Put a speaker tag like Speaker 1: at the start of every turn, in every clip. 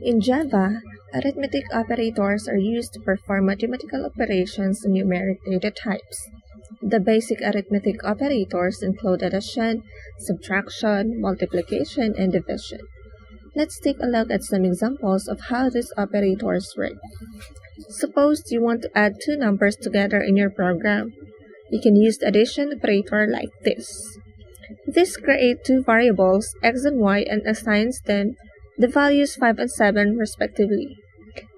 Speaker 1: In Java, arithmetic operators are used to perform mathematical operations on numeric data types. The basic arithmetic operators include addition, subtraction, multiplication, and division. Let's take a look at some examples of how these operators work. Suppose you want to add two numbers together in your program. You can use the addition operator like this. This creates two variables, x and y, and assigns them the values 5 and 7 respectively.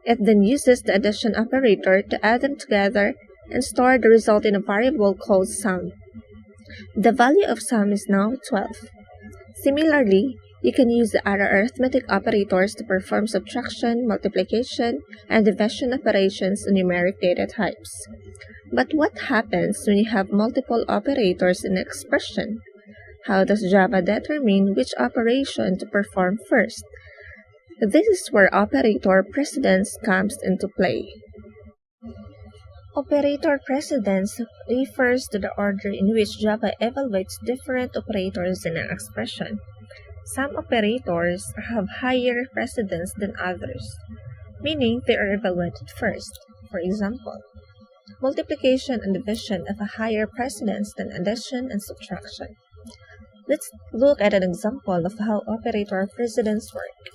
Speaker 1: It then uses the addition operator to add them together and store the result in a variable called sum. The value of sum is now 12. Similarly, you can use the other arithmetic operators to perform subtraction, multiplication, and division operations on numeric data types. But what happens when you have multiple operators in an expression? How does Java determine which operation to perform first? This is where operator precedence comes into play. Operator precedence refers to the order in which Java evaluates different operators in an expression. Some operators have higher precedence than others, meaning they are evaluated first. For example, multiplication and division have a higher precedence than addition and subtraction. Let's look at an example of how operator precedence work.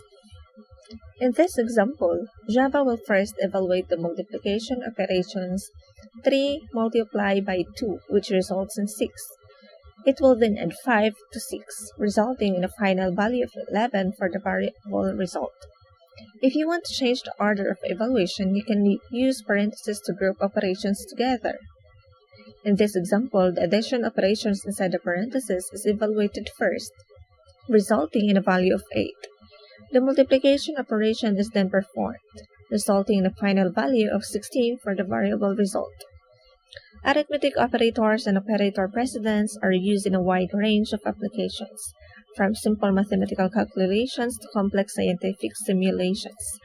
Speaker 1: In this example, Java will first evaluate the multiplication operations 3 multiplied by 2, which results in 6. It will then add 5 to 6, resulting in a final value of 11 for the variable result. If you want to change the order of evaluation, you can use parentheses to group operations together. In this example, the addition operations inside the parentheses is evaluated first, resulting in a value of 8. The multiplication operation is then performed, resulting in a final value of 16 for the variable result. Arithmetic operators and operator precedence are used in a wide range of applications, from simple mathematical calculations to complex scientific simulations.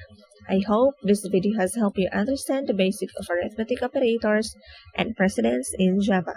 Speaker 1: I hope this video has helped you understand the basics of arithmetic operators and precedence in Java.